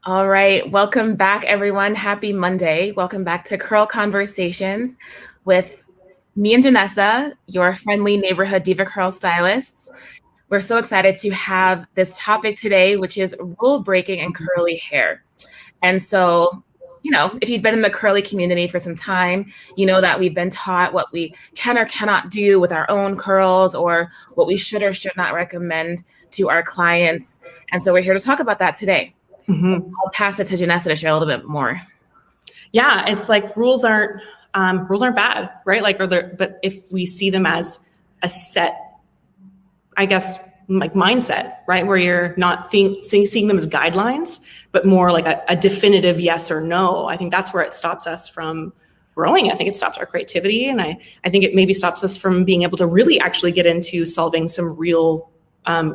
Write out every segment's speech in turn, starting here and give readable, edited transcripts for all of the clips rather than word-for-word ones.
All right, welcome back, everyone. Happy Monday. Welcome back to Curl Conversations with me and Janessa, your friendly neighborhood DevaCurl stylists. We're so excited to have this topic today, which is rule breaking and curly hair. And so, if you've been in the curly community for some time, you know that we've been taught what we can or cannot do with our own curls or what we should or should not recommend to our clients. And so we're here to talk about that today. Mm-hmm. I'll pass it to Janessa to share a little bit more. Yeah, it's like rules aren't bad, right? But if we see them as a set, I guess, like mindset, right, where you're not seeing them as guidelines, but more like a definitive yes or no. I think that's where it stops us from growing. I think it stops our creativity, and I think it maybe stops us from being able to really actually get into solving some real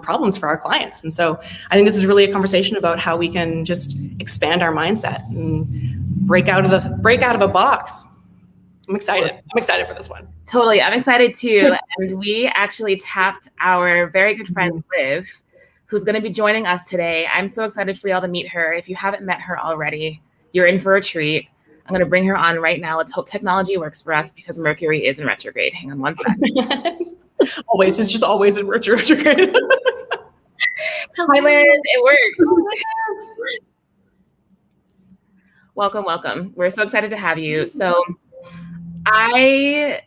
problems for our clients. And so I think this is really a conversation about how we can just expand our mindset and break out of a box. I'm excited for this one. Totally. I'm excited too. And we actually tapped our very good friend, Liv, who's going to be joining us today. I'm so excited for y'all to meet her. If you haven't met her already, you're in for a treat. I'm going to bring her on right now. Let's hope technology works for us because Mercury is in retrograde. Hang on one second. Always. It's just always in retrograde. Hi, Liv. It works. Welcome. We're so excited to have you. So I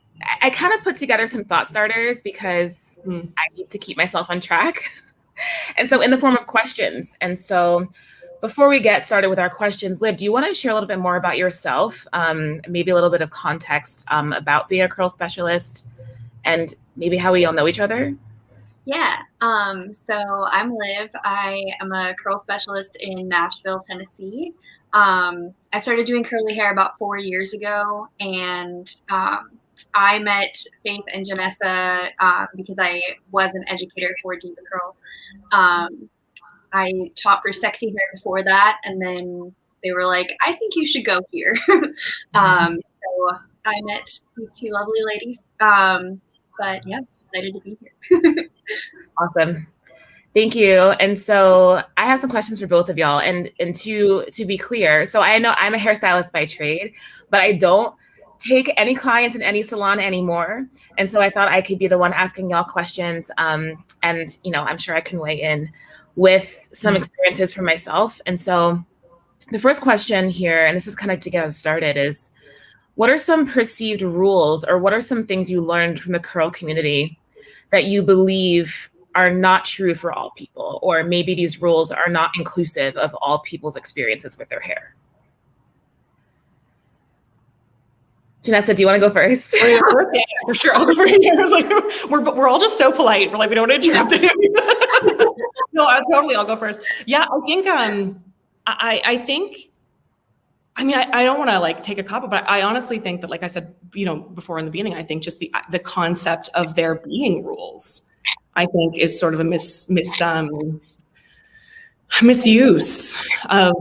kind of put together some thought starters because I need to keep myself on track. And so in the form of questions. And so before we get started with our questions, Liv, do you want to share a little bit more about yourself? Maybe a little bit of context about being a curl specialist and maybe how we all know each other? Yeah. So I'm Liv. I am a curl specialist in Nashville, Tennessee. I started doing curly hair about 4 years ago, and I met Faith and Janessa because I was an educator for DevaCurl. I taught for sexy hair before that, and then they were like, I think you should go here. So I met these two lovely ladies. But yeah, excited to be here. Awesome. Thank you. And so I have some questions for both of y'all. And to be clear, so I know I'm a hairstylist by trade, but I don't take any clients in any salon anymore. And so I thought I could be the one asking y'all questions. And, I'm sure I can weigh in with some experiences for myself. And so the first question here, and this is kind of to get us started, is what are some perceived rules or what are some things you learned from the curl community that you believe are not true for all people, or maybe these rules are not inclusive of all people's experiences with their hair? Janessa, do you want to go first? Yeah, for sure. I'll go first. We're all just so polite. We're like, we don't want to interrupt anyone. No, I'll go first. Yeah, I think I think. I mean, I don't want to like take a cop, but I honestly think that, like I said, before in the beginning, I think just the concept of there being rules, I think, is sort of a misuse of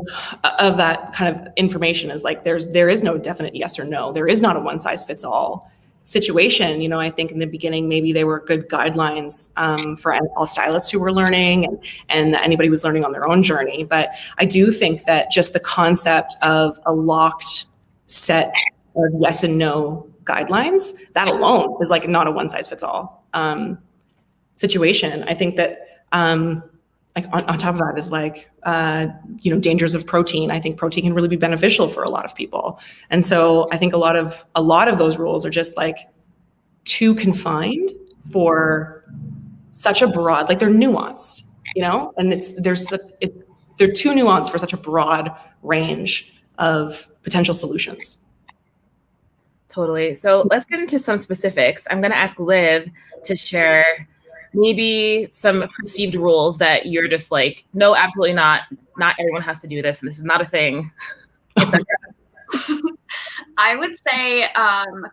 that kind of information. Is like there is no definite yes or no. There is not a one size fits all situation. I think in the beginning maybe they were good guidelines for all stylists who were learning and anybody who was learning on their own journey. But I do think that just the concept of a locked set of yes and no guidelines, that alone is like not a one size fits all situation. I think that like on top of that is like dangers of protein. I think protein can really be beneficial for a lot of people, and so I think a lot of those rules are just like too confined for such a broad, like they're nuanced, and they're too nuanced for such a broad range of potential solutions. Totally. So let's get into some specifics. I'm going to ask Liv to share maybe some perceived rules that you're just like, no, absolutely not. Not everyone has to do this, and this is not a thing. I would say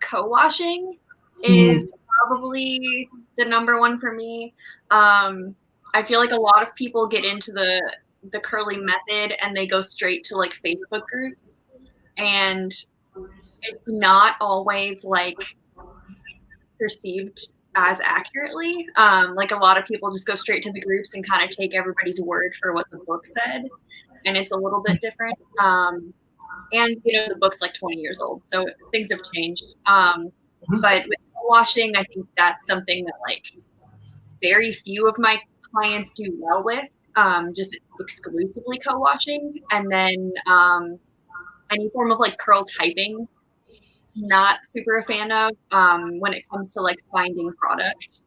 co-washing is probably the number one for me. I feel like a lot of people get into the curly method and they go straight to like Facebook groups, and it's not always like perceived as accurately. Like a lot of people just go straight to the groups and kind of take everybody's word for what the book said. and it's a little bit different. And the book's like 20 years old, so things have changed. But with co-washing, I think that's something that like very few of my clients do well with, just exclusively co-washing. And then any form of like curl typing, not super a fan of. When it comes to like finding product,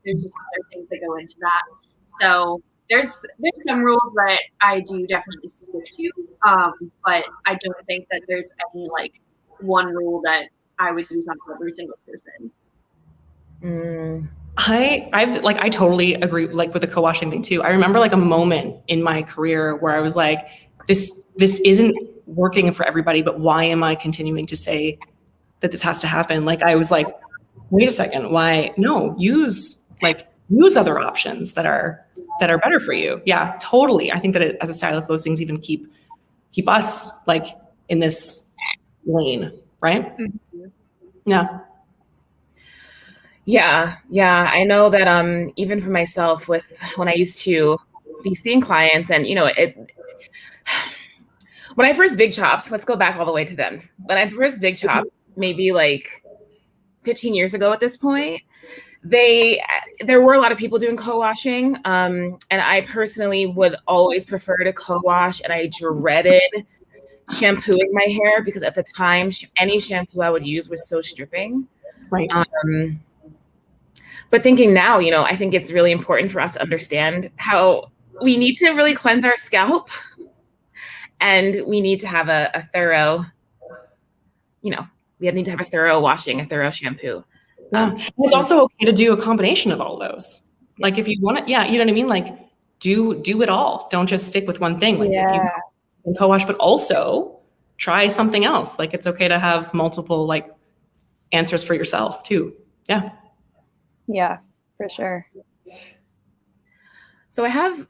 there's just other things that go into that. So there's some rules that I do definitely stick to, but I don't think that there's any like one rule that I would use on every single person. I totally agree like with the co-washing thing too. I remember like a moment in my career where I was like, this isn't working for everybody, but why am I continuing to say that this has to happen? Like I was like, wait a second, why? No, use other options that are better for you. Yeah, totally. I think that as a stylist, those things even keep us like in this lane, right? Mm-hmm. Yeah. Yeah. I know that even for myself, with when I used to be seeing clients, and when I first big chopped, let's go back all the way to them. When I first big chopped, maybe like 15 years ago at this point, there were a lot of people doing co-washing, and I personally would always prefer to co-wash, and I dreaded shampooing my hair because at the time any shampoo I would use was so stripping. Right. But thinking now, I think it's really important for us to understand how we need to really cleanse our scalp, and we need to have a thorough, we need to have a thorough washing, a thorough shampoo. It's also okay to do a combination of all those. Like if you want it, yeah, you know what I mean? Like do it all. Don't just stick with one thing. Like if you can co-wash, but also try something else. Like it's okay to have multiple like answers for yourself too. Yeah. Yeah, for sure. So I have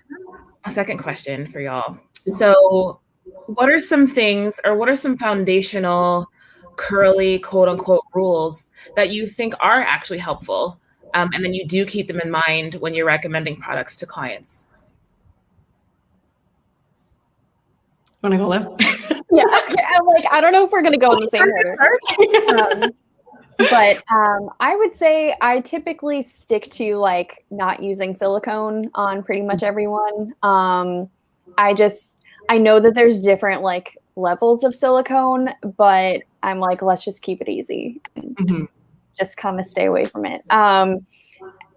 a second question for y'all. So what are some things, or what are some foundational curly quote unquote rules that you think are actually helpful, and then you do keep them in mind when you're recommending products to clients? Want to go, Liv? Yeah, I'm like, I don't know if we're gonna go in the same order. But I would say I typically stick to like not using silicone on pretty much everyone. I know that there's different like levels of silicone, but I'm like, let's just keep it easy and just kind of stay away from it.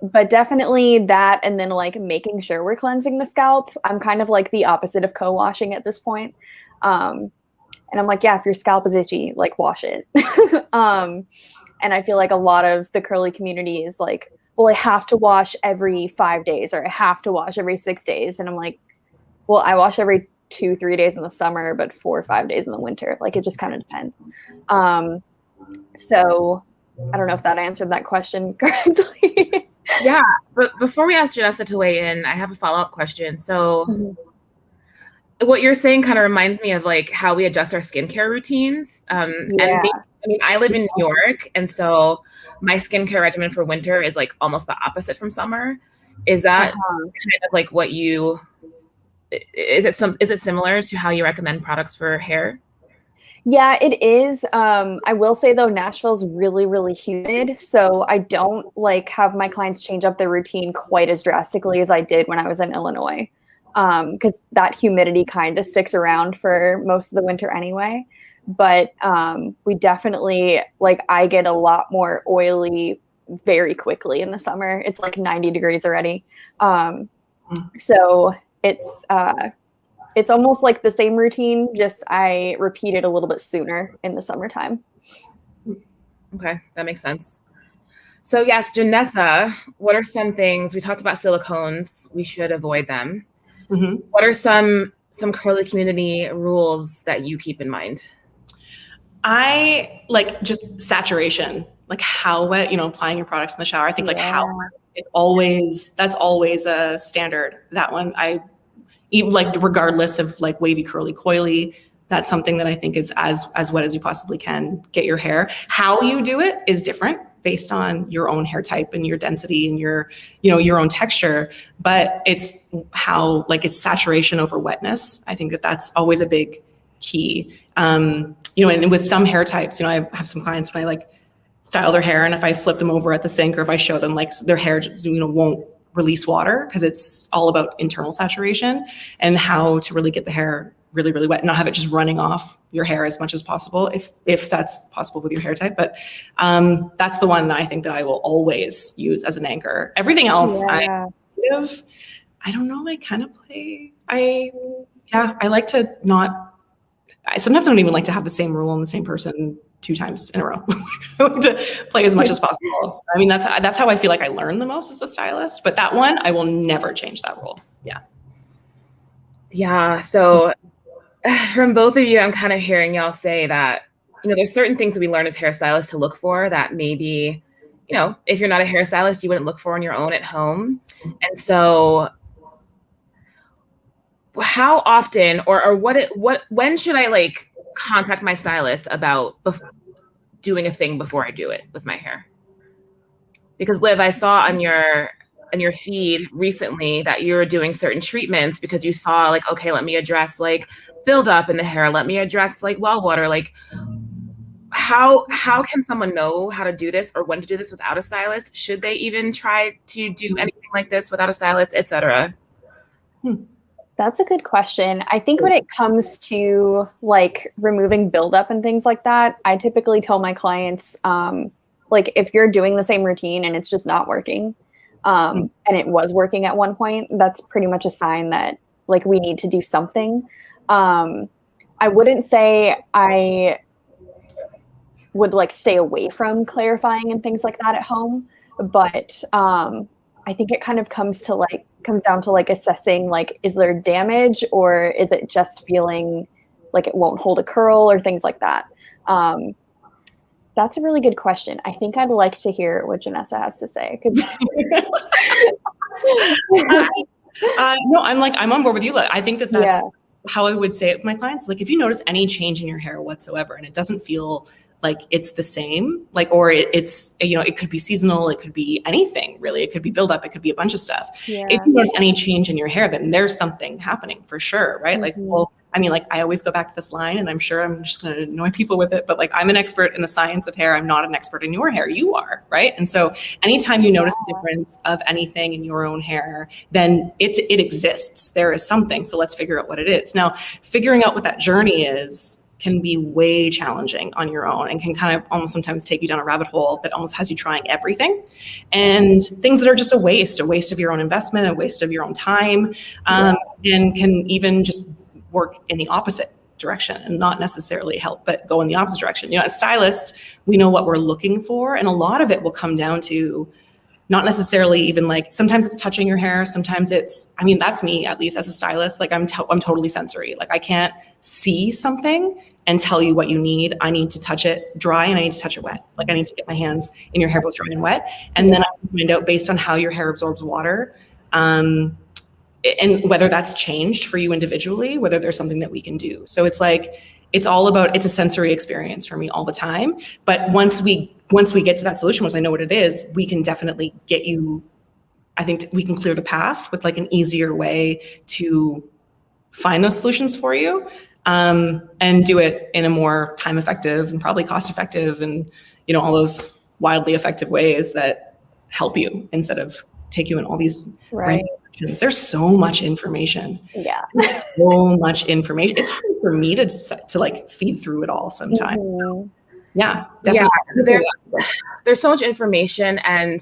But definitely that, and then like making sure we're cleansing the scalp. I'm kind of like the opposite of co-washing at this point. And I'm like, yeah, if your scalp is itchy, like wash it. And I feel like a lot of the curly community is like, well, I have to wash every 5 days, or I have to wash every 6 days. And I'm like, well, I wash every 2-3 days in the summer, but 4 or 5 days in the winter. Like it just kind of depends. So I don't know if that answered that question correctly. Yeah, but before we ask Janessa to weigh in, I have a follow-up question. So what you're saying kind of reminds me of like how we adjust our skincare routines. And I live in New York, and so my skincare regimen for winter is like almost the opposite from summer. Is that kind of like what you? Is it similar to how you recommend products for hair? Yeah, it is. I will say though, Nashville's really, really humid. So I don't like have my clients change up their routine quite as drastically as I did when I was in Illinois. Because that humidity kind of sticks around for most of the winter anyway. But we definitely, like, I get a lot more oily very quickly in the summer. It's like 90 degrees already. So it's almost like the same routine, just I repeat it a little bit sooner in the summertime. Okay, that makes sense. So yes, Janessa, what are some things, we talked about silicones, we should avoid them. What are some curly community rules that you keep in mind? I like just saturation, like how wet, applying your products in the shower. I think like how that's always a standard. That one, even like regardless of like wavy, curly, coily, that's something that I think is as wet as you possibly can get your hair. How you do it is different. based on your own hair type and your density and your, your own texture, but it's how, like, it's saturation over wetness. I think that that's always a big key. And with some hair types, I have some clients when I like style their hair, and if I flip them over at the sink, or if I show them like their hair just, won't release water, because it's all about internal saturation and how to really get the hair really, really wet and not have it just running off your hair as much as possible, if that's possible with your hair type. But that's the one that I think that I will always use as an anchor. Everything else, I don't know, I kind of play, I like to not, sometimes I don't even like to have the same rule on the same person 2 times in a row. I like to play as much as possible. I mean, that's how I feel like I learn the most as a stylist, but that one, I will never change that rule. Yeah. So from both of you, I'm kind of hearing y'all say that, there's certain things that we learn as hairstylists to look for that maybe, if you're not a hairstylist, you wouldn't look for on your own at home. And so how often, or when should I like contact my stylist about doing a thing before I do it with my hair? Because Liv, I saw on your feed recently that you were doing certain treatments because you saw like, okay, let me address like buildup in the hair. Let me address like well water. Like how can someone know how to do this or when to do this without a stylist? Should they even try to do anything like this without a stylist, etc.? That's a good question. I think when it comes to like removing buildup and things like that, I typically tell my clients, like if you're doing the same routine and it's just not working, and it was working at one point, that's pretty much a sign that like we need to do something. I wouldn't say I would like stay away from clarifying and things like that at home, but I think it kind of comes down to like assessing like, is there damage or is it just feeling like it won't hold a curl or things like that? That's a really good question. I think I'd like to hear what Janessa has to say. No, I'm on board with you. I think that's how I would say it with my clients. Like if you notice any change in your hair whatsoever and it doesn't feel like it's the same, like, or it's, it could be seasonal, it could be anything really. It could be buildup, it could be a bunch of stuff. Yeah. If you notice any change in your hair, then there's something happening for sure, right? Like, well, I mean, like I always go back to this line and I'm sure I'm just going to annoy people with it, but like I'm an expert in the science of hair. I'm not an expert in your hair. You are, right? And so anytime you notice a difference of anything in your own hair, then it exists. There is something. So let's figure out what it is. Now, figuring out what that journey is can be way challenging on your own and can kind of almost sometimes take you down a rabbit hole that almost has you trying everything and things that are just a waste of your own investment, a waste of your own time, and can even just work in the opposite direction and not necessarily help, but go in the opposite direction. As stylists, we know what we're looking for, and a lot of it will come down to not necessarily even like, sometimes it's touching your hair, sometimes it's, I mean, that's me, at least as a stylist, like I'm totally sensory. Like I can't see something and tell you what you need. I need to touch it dry and I need to touch it wet. Like I need to get my hands in your hair both dry and wet. And then I can find out based on how your hair absorbs water, and whether that's changed for you individually, whether there's something that we can do. So it's like, it's all about, it's a sensory experience for me all the time. But once we get to that solution, once I know what it is, we can definitely get you, I think we can clear the path with like an easier way to find those solutions for you, and do it in a more time effective and probably cost effective and, all those wildly effective ways that help you instead of take you in all these random directions. There's so much information. Yeah. So much information. It's hard for me to like feed through it all sometimes. So, yeah, definitely. Yeah, there's so much information, and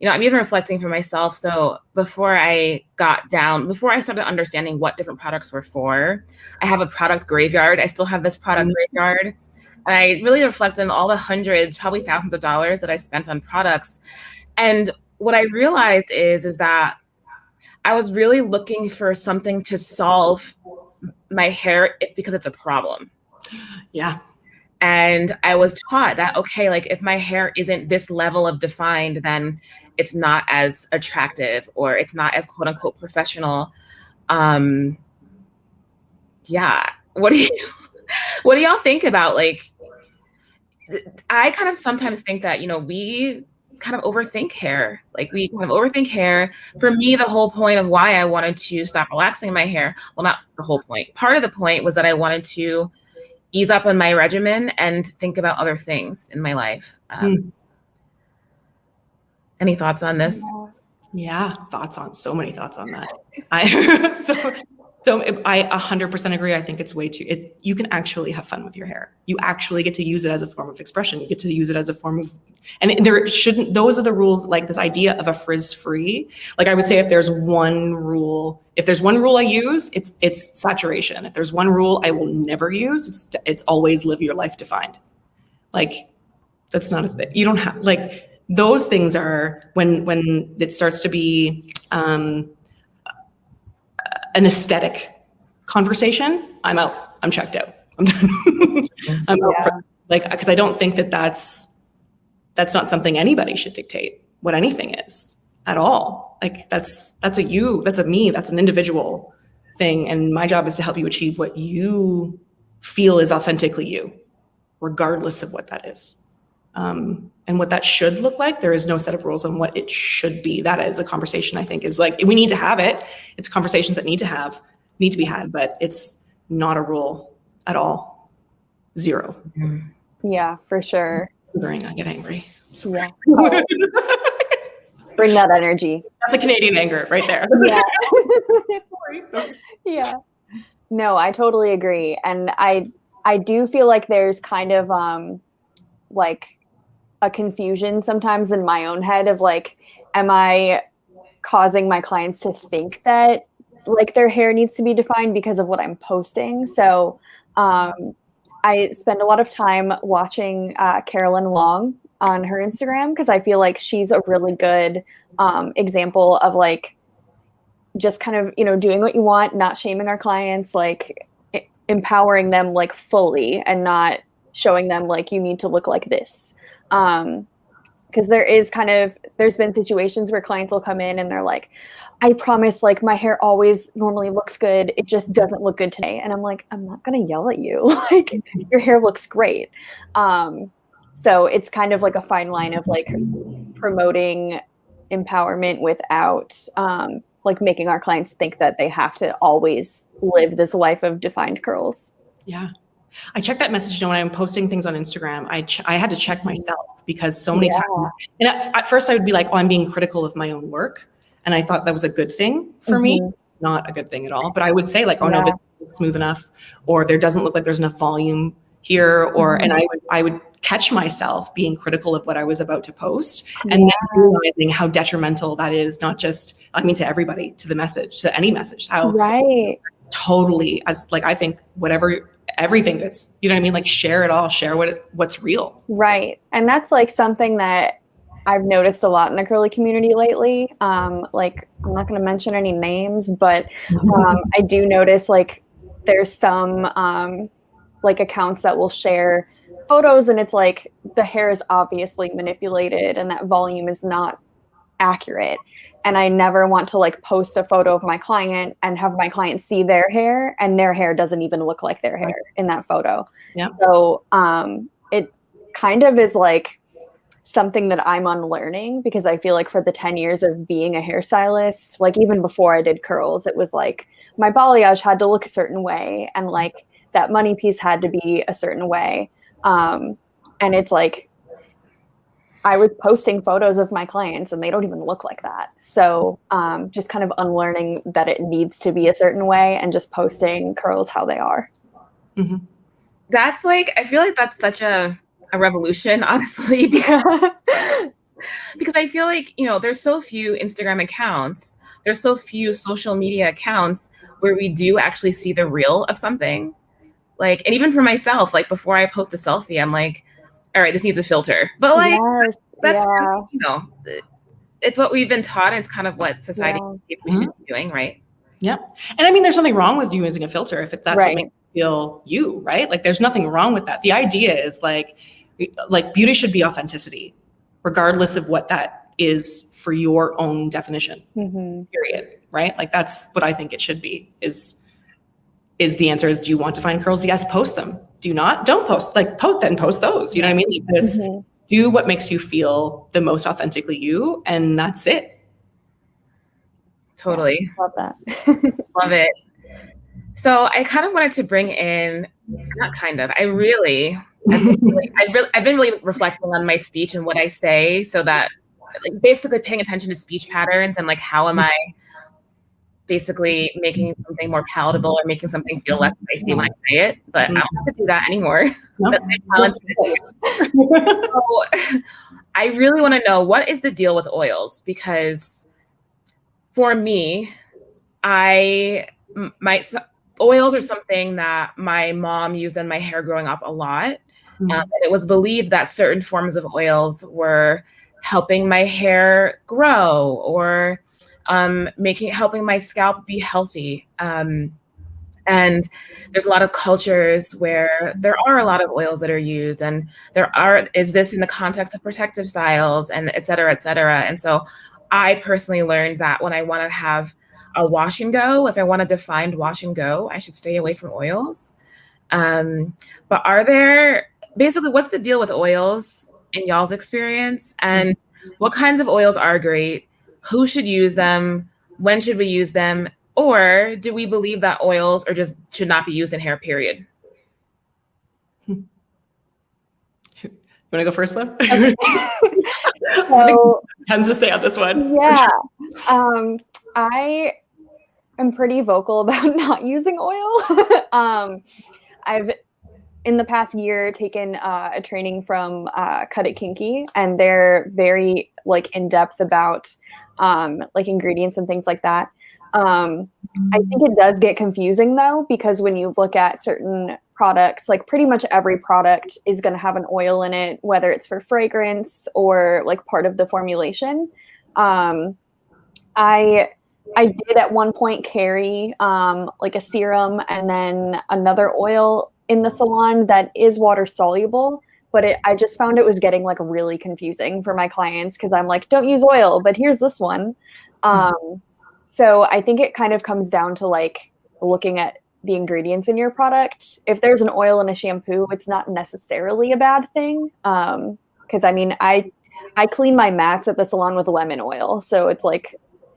I'm even reflecting for myself. So before I started understanding what different products were for, I have a product graveyard. I still have this product graveyard. And I really reflect on all the hundreds, probably thousands of dollars that I spent on products. And what I realized is that I was really looking for something to solve my hair because it's a problem. Yeah. And I was taught that, okay, like if my hair isn't this level of defined, then it's not as attractive or it's not as quote unquote professional. Yeah. What do y'all think about like, I kind of sometimes think that, we kind of overthink hair. Like we kind of overthink hair. For me, the whole point of why I wanted to stop relaxing my hair, well, not the whole point. Part of the point was that I wanted to ease up on my regimen and think about other things in my life. Any thoughts on this? Yeah, so many thoughts on that. I 100% agree. I think it's you can actually have fun with your hair. You actually get to use it as a form of expression. You get to use it as a form of, and those are the rules, like this idea of a frizz-free. Like I would say if there's one rule I use, it's saturation. If there's one rule I will never use, it's always live your life defined. Like that's not a thing. You don't have, like, those things are when it starts to be an aesthetic conversation, I'm out. I'm checked out. I'm done. I'm out because I don't think that's not something anybody should dictate what anything is at all. Like that's a me, that's an individual thing. And my job is to help you achieve what you feel is authentically you, regardless of what that is. And what that should look like. There is no set of rules on what it should be. That is a conversation I think is like, we need to have it. It's conversations that need to be had, but it's not a rule at all. Zero. Yeah, for sure. I get angry. Yeah. Oh. Bring that energy. That's a Canadian anger right there. Yeah. Yeah. No, I totally agree. And I do feel like there's kind of like a confusion sometimes in my own head of like, am I causing my clients to think that like their hair needs to be defined because of what I'm posting? So I spend a lot of time watching Carolyn Long on her Instagram because I feel like she's a really good example of like just kind of, doing what you want, not shaming our clients, like empowering them like fully and not showing them like you need to look like this. Because there's been situations where clients will come in and they're like, I promise, like my hair always normally looks good. It just doesn't look good today. And I'm like, I'm not going to yell at you. Like your hair looks great. So it's kind of like a fine line of like promoting empowerment without like making our clients think that they have to always live this life of defined curls. Yeah. I check that message, when I'm posting things on Instagram, I had to check myself because so many times, and at first I would be like, oh, I'm being critical of my own work. And I thought that was a good thing for me, not a good thing at all. But I would say like, oh no, this isn't smooth enough, or there doesn't look like there's enough volume here, and I would catch myself being critical of what I was about to post and then realizing how detrimental that is, not just, to everybody, to the message, to any message, how totally, as like, I think everything that's, like share it all, share what's real. Right. And that's like something that I've noticed a lot in the curly community lately. Like I'm not going to mention any names, but I do notice like there's some like accounts that will share photos and it's like the hair is obviously manipulated and that volume is not accurate. And I never want to like post a photo of my client and have my client see their hair and their hair doesn't even look like their hair in that photo. Yeah. So it kind of is like something that I'm unlearning because I feel like for the 10 years of being a hairstylist, like even before I did curls, it was like my balayage had to look a certain way and like that money piece had to be a certain way. And it's like, I was posting photos of my clients and they don't even look like that. So just kind of unlearning that it needs to be a certain way and just posting curls how they are. Mm-hmm. That's like, I feel like that's such a revolution, honestly, because I feel like, there's so few Instagram accounts, there's so few social media accounts where we do actually see the real of something. Like, and even for myself, like before I post a selfie, I'm like, all right, this needs a filter. But like, that's really, it's what we've been taught. And it's kind of what society thinks we should be doing, right? Yeah. And there's nothing wrong with using a filter if that's what makes you feel you, right? Like there's nothing wrong with that. The idea is like beauty should be authenticity, regardless of what that is for your own definition, period, right? Like that's what I think it should be, is the answer is, do you want to find curls? Yes, post them. Do not, don't post, like post those. You know what I mean? Like this, do what makes you feel the most authentically you, and that's it. Totally. Yeah, love that. Love it. So I kind of wanted to bring in, not kind of, I've been really reflecting on my speech and what I say, so that like basically paying attention to speech patterns and like how am I basically making something more palatable or making something feel less spicy when I say it, but I don't have to do that anymore. No. That's my challenge. So I really want to know, what is the deal with oils? Because for me, oils are something that my mom used in my hair growing up a lot. And it was believed that certain forms of oils were helping my hair grow or helping my scalp be healthy. And there's a lot of cultures where there are a lot of oils that are used, and is this in the context of protective styles, and et cetera, et cetera. And so I personally learned that when I want to have a wash and go, if I want a defined wash and go, I should stay away from oils. But basically, what's the deal with oils in y'all's experience? And what kinds of oils are great? Who should use them? When should we use them? Or do we believe that oils should not be used in hair, period? You want to go first, Liv? Okay. So, tons to say on this one. Yeah. I am pretty vocal about not using oil. I've in the past year taken a training from Cut It Kinky, and they're very like in depth about like ingredients and things like that. I think it does get confusing though, because when you look at certain products, like pretty much every product is going to have an oil in it, whether it's for fragrance or like part of the formulation. I did at one point carry like a serum and then another oil in the salon that is water soluble, but I just found it was getting like really confusing for my clients, because I'm like, don't use oil, but here's this one. So I think it kind of comes down to like looking at the ingredients in your product. If there's an oil in a shampoo, it's not necessarily a bad thing. Because I mean, I clean my mats at the salon with lemon oil, so it's like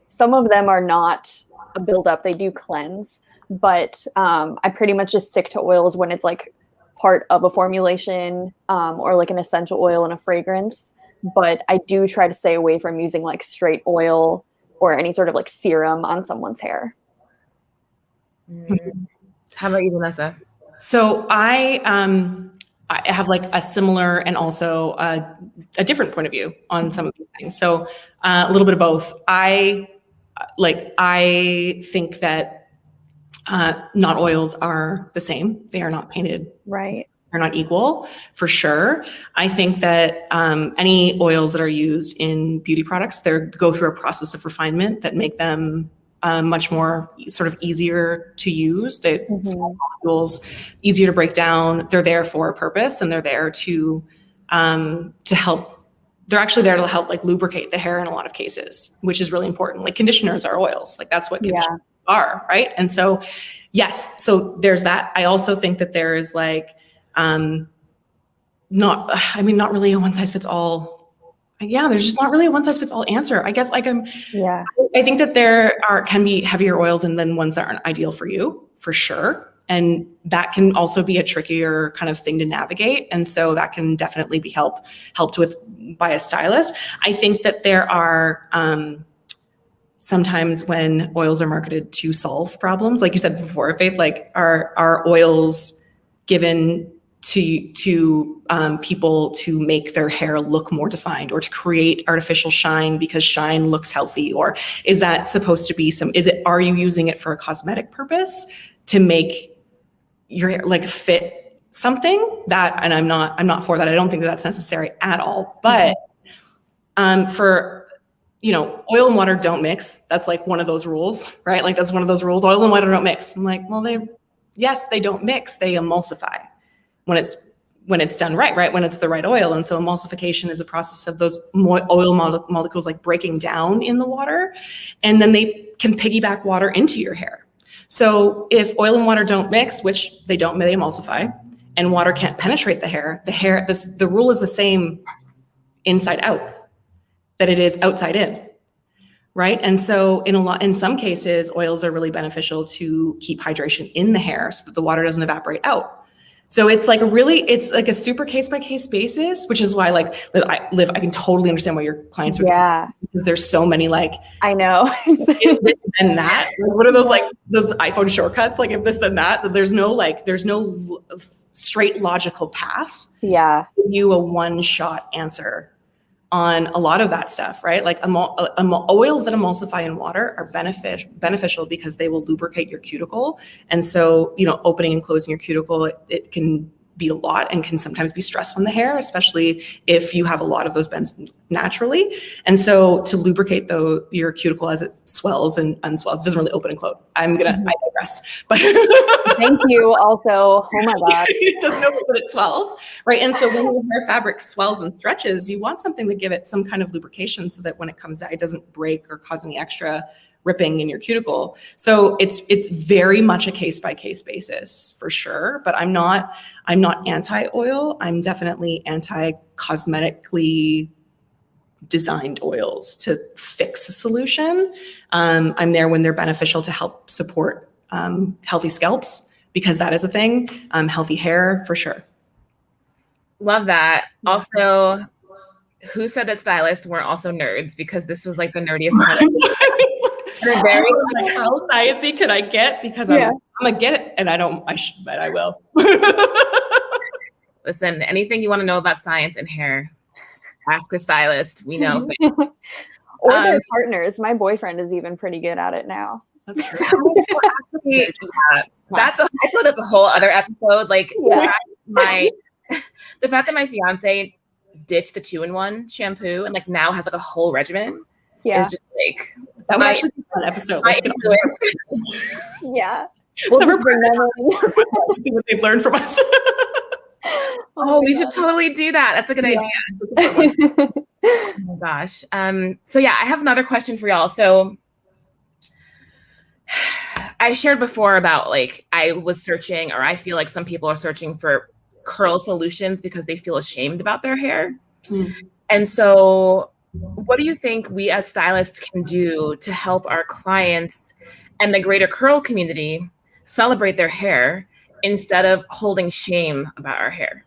some of them are not a buildup; they do cleanse. But I pretty much just stick to oils when it's like part of a formulation or like an essential oil and a fragrance. But I do try to stay away from using like straight oil or any sort of like serum on someone's hair. How about you, Vanessa? So I have like a similar and also a different point of view on some of these things. So a little bit of both. I think that not oils are the same. They are not painted. Right. They're not equal, for sure. I think that any oils that are used in beauty products, they go through a process of refinement that make them much more sort of easier to use. They small molecules, easier to break down. They're there for a purpose, and they're there to help. They're actually there to help like lubricate the hair in a lot of cases, which is really important. Like conditioners are oils. Like that's what conditioners are, right? And so, yes, so there's that. I also think that there is like not really a one size fits all. Yeah, there's just not really a one size fits all answer. I guess like I think that there can be heavier oils and then ones that aren't ideal for you, for sure. And that can also be a trickier kind of thing to navigate. And so that can definitely be helped with by a stylist. I think that there are sometimes when oils are marketed to solve problems, like you said before, Faith, like are oils given to people to make their hair look more defined or to create artificial shine because shine looks healthy? Or is that supposed to be are you using it for a cosmetic purpose to make your hair like fit something that, and I'm not for that. I don't think that that's necessary at all. But for, oil and water don't mix. That's like one of those rules, right? Like that's one of those rules. Oil and water don't mix. I'm like, well, they don't mix. They emulsify when it's done right? When it's the right oil. And so emulsification is a process of those oil molecules like breaking down in the water, and then they can piggyback water into your hair. So if oil and water don't mix, which they don't, they emulsify, and water can't penetrate the hair, the rule is the same inside out that it is outside in, right? And so in some cases, oils are really beneficial to keep hydration in the hair so that the water doesn't evaporate out. So it's like a super case by case basis, which is why I can totally understand why your clients would, because there's so many I know. if this then that. What are those iPhone shortcuts? Like if this then that. There's no straight logical path. Yeah. To give you a one-shot answer on a lot of that stuff, right? Like oils that emulsify in water are beneficial because they will lubricate your cuticle. And so, opening and closing your cuticle, it can be a lot and can sometimes be stress on the hair, especially if you have a lot of those bends naturally. And so to lubricate your cuticle as it swells and unswells, it doesn't really open and close. I digress. But thank you also. Oh my God. It doesn't open, but it swells, right? And so when your hair fabric swells and stretches, you want something to give it some kind of lubrication so that when it comes out, it doesn't break or cause any extra ripping in your cuticle. So it's very much a case by case basis for sure, but I'm not anti-oil. I'm definitely anti-cosmetically designed oils to fix a solution. I'm there when they're beneficial to help support healthy scalps, because that is a thing. Healthy hair for sure. Love that. Also, who said that stylists weren't also nerds? Because this was like the nerdiest part. They're very how sciencey can I get? Because I'm gonna get it, and but I will. Listen, anything you want to know about science and hair, ask a stylist. We know. Or their partners. My boyfriend is even pretty good at it now. That's true. Actually, I feel that's a whole other episode. The fact that my fiance ditched the 2-in-1 shampoo and now has a whole regimen. Yeah. Is just that would actually be an episode. Yeah. We'll just bring them in. See what they've learned from us. We should totally do that. That's a good idea. Oh my gosh. So yeah, I have another question for y'all. So I shared before about I was searching, or I feel like some people are searching for curl solutions because they feel ashamed about their hair. And so what do you think we as stylists can do to help our clients and the greater curl community celebrate their hair instead of holding shame about our hair?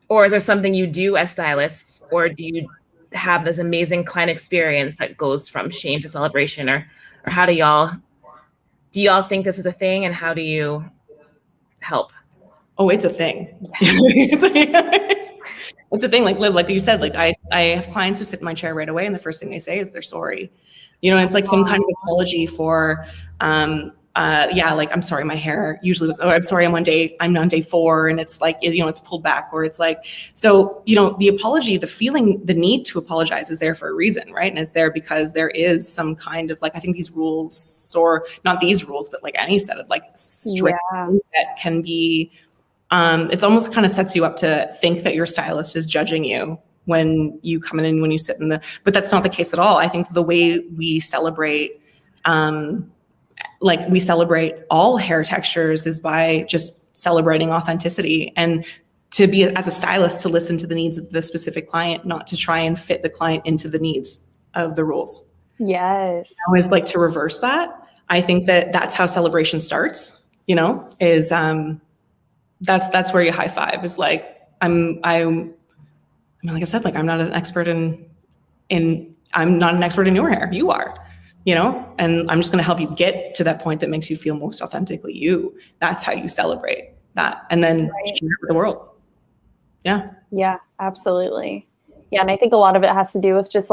Or is there something you do as stylists, or do you have this amazing client experience that goes from shame to celebration, or how do y'all think this is a thing, and how do you help? Oh, it's a thing. It's a thing. Liv, like you said, I have clients who sit in my chair right away, and the first thing they say is they're sorry. It's some kind of apology for, I'm sorry, my hair usually, I'm sorry, I'm on day 4, and it's it's pulled back, or it's so, the apology, the feeling, the need to apologize is there for a reason, right? And it's there because there is some kind of I think these rules, or not these rules, but any set of strict rules that can be, it's almost kind of sets you up to think that your stylist is judging you when you come in and when you sit but that's not the case at all. I think the way we celebrate, we celebrate all hair textures is by just celebrating authenticity, and to be, as a stylist, to listen to the needs of the specific client, not to try and fit the client into the needs of the rules. Yes. I would like to reverse that. I think that's how celebration starts, is, that's where you high five, is I'm like I said, I'm not an expert in I'm not an expert in your hair. You are, and I'm just going to help you get to that point that makes you feel most authentically you. That's how you celebrate that. And then share it with the world. Yeah. Yeah, absolutely. Yeah. And I think a lot of it has to do with just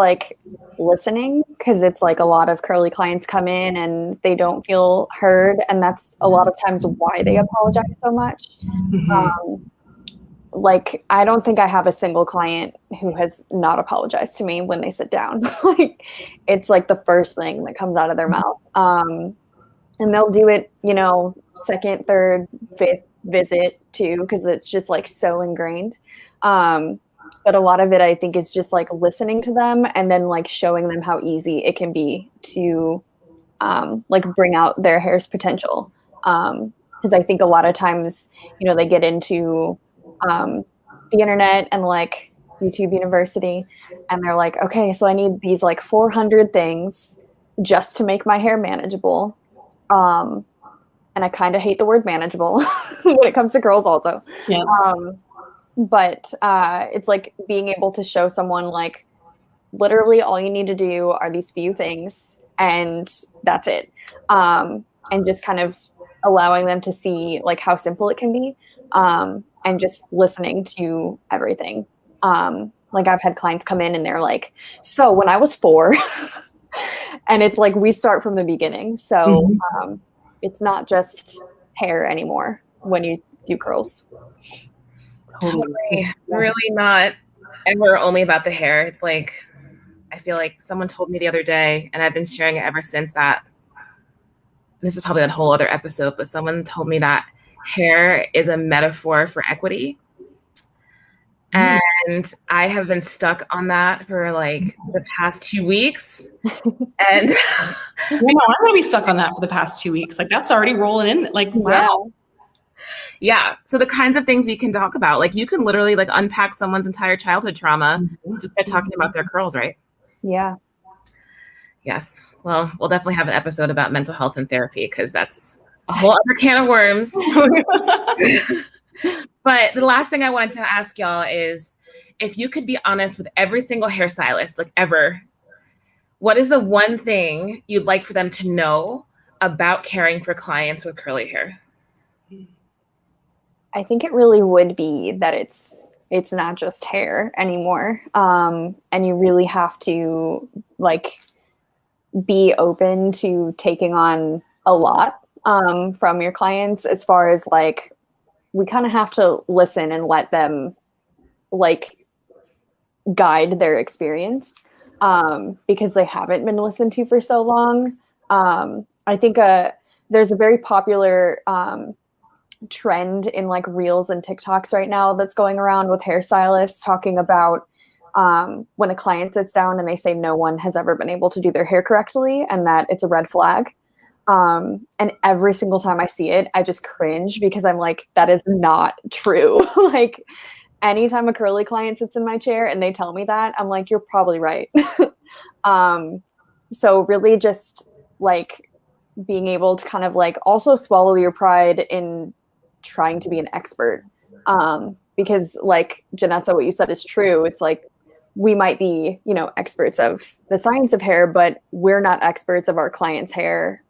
listening, because it's a lot of curly clients come in and they don't feel heard. And that's a lot of times why they apologize so much. Mm-hmm. I don't think I have a single client who has not apologized to me when they sit down. It's the first thing that comes out of their mouth. And they'll do it, second, third, fifth visit too, because it's just so ingrained. But a lot of it, I think, is just listening to them, and then showing them how easy it can be to like bring out their hair's potential. Because I think a lot of times, you know, they get into the internet and like YouTube University, and they're like, okay, so I need these like 400 things just to make my hair manageable. And I kind of hate the word manageable when it comes to curls also. Yeah. But it's like being able to show someone like literally all you need to do are these few things and that's it. And just kind of allowing them to see like how simple it can be, and just listening to everything. Like I've had clients come in and they're like, so when I was 4, and it's like we start from the beginning. So it's not just hair anymore when you do curls. Totally. Really not ever only about the hair. It's like, I feel like someone told me the other day, and I've been sharing it ever since, that this is probably a whole other episode, but someone told me that hair is a metaphor for equity. And I have been stuck on that for like the past 2 weeks. And I'm gonna be stuck on that for the past 2 weeks. Like that's already rolling in. Like, wow. Yeah. So the kinds of things we can talk about, like you can literally like unpack someone's entire childhood trauma just by talking about their curls, right? Yeah. Yes. Well, we'll definitely have an episode about mental health and therapy because that's a whole other can of worms. But the last thing I wanted to ask y'all is, if you could be honest with every single hairstylist, like ever, what is the one thing you'd like for them to know about caring for clients with curly hair? I think it really would be that it's not just hair anymore. And you really have to like be open to taking on a lot from your clients, as far as like, we kind of have to listen and let them like guide their experience, because they haven't been listened to for so long. I think there's a very popular trend in like reels and TikToks right now that's going around with hairstylists talking about when a client sits down and they say no one has ever been able to do their hair correctly and that it's a red flag. And every single time I see it, I just cringe because I'm like, that is not true. Like anytime a curly client sits in my chair and they tell me that, I'm like, you're probably right. So really just like being able to kind of like also swallow your pride in trying to be an expert. Because like Janessa, what you said is true. It's like, we might be, you know, experts of the science of hair, but we're not experts of our clients' hair.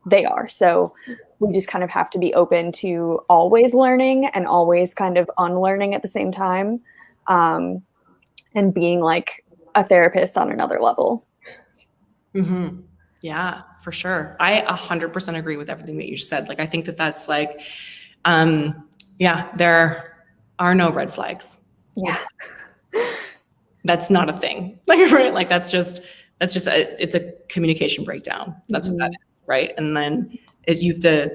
They are. So we just kind of have to be open to always learning and always kind of unlearning at the same time, and being like a therapist on another level. Yeah, for sure. I 100% agree with everything that you just said. Like, I think that that's like, yeah, there are no red flags. Yeah. That's not a thing. Like, right? Like it's a communication breakdown. That's what that is. Right. And then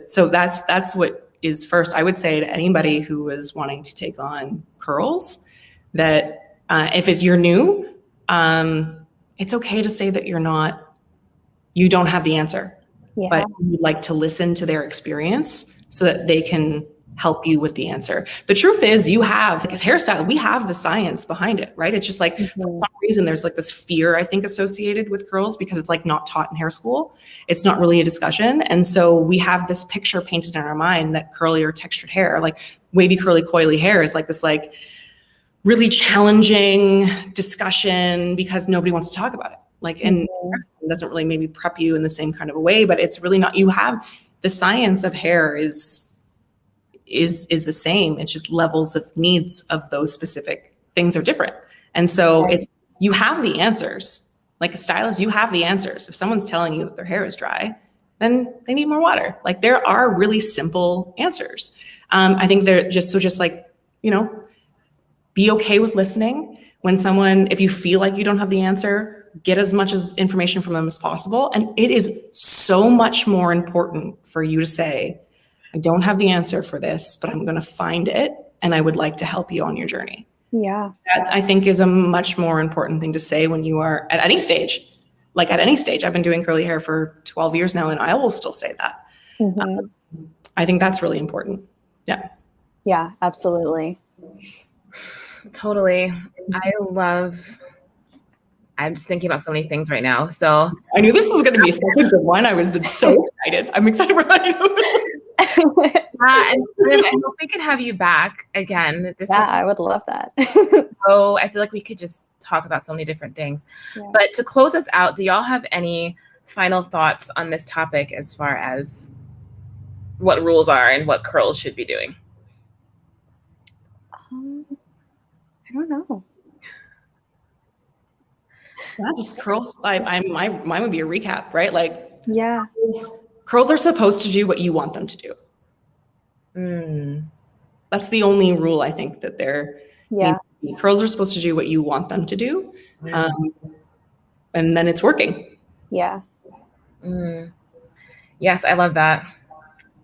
so that's what is first. I would say to anybody who is wanting to take on curls that, if you're new, it's okay to say that you don't have the answer, but you'd like to listen to their experience so that they can help you with the answer. The truth is because hairstyle, we have the science behind it, right? It's just like, for some reason, there's like this fear, I think, associated with curls because it's like not taught in hair school. It's not really a discussion. And so we have this picture painted in our mind that curly or textured hair, like wavy, curly, coily hair is like this like really challenging discussion because nobody wants to talk about it. Like, and it doesn't really maybe prep you in the same kind of a way, but it's really not, you have the science of hair is the same. It's just levels of needs of those specific things are different. And so you have the answers. Like a stylist, you have the answers. If someone's telling you that their hair is dry, then they need more water. Like there are really simple answers. I think they're just like, you know, be okay with listening. If you feel like you don't have the answer, get as much information from them as possible. And it is so much more important for you to say, I don't have the answer for this, but I'm going to find it. And I would like to help you on your journey. Yeah. That I think is a much more important thing to say when you are at any stage, like at any stage. I've been doing curly hair for 12 years now, and I will still say that. I think that's really important. Yeah. Yeah, absolutely. Totally. I'm just thinking about so many things right now. So I knew this was going to be such a good one. I was so excited. I'm excited for that. and I hope we can have you back again. I would love that. So I feel like we could just talk about so many different things. Yeah. But to close us out, do y'all have any final thoughts on this topic as far as what rules are and what curls should be doing? I don't know. Yeah, just curls. Mine would be a recap, right? Like, yeah, curls are supposed to do what you want them to do. That's the only rule I think that there needs to be. Curls are supposed to do what you want them to do, and then it's working. Yeah. Yes, I love that.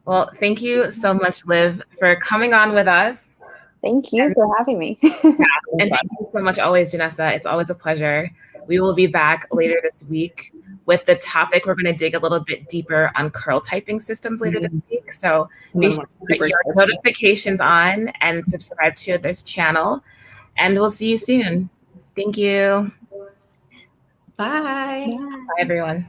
Well, thank you so much, Liv, for coming on with us. Thank you for having me. And thank you so much always, Janessa. It's always a pleasure. We will be back later this week with the topic. We're going to dig a little bit deeper on curl typing systems later this week. So be sure to put your notifications on and subscribe to this channel. And we'll see you soon. Thank you. Bye. Bye, everyone.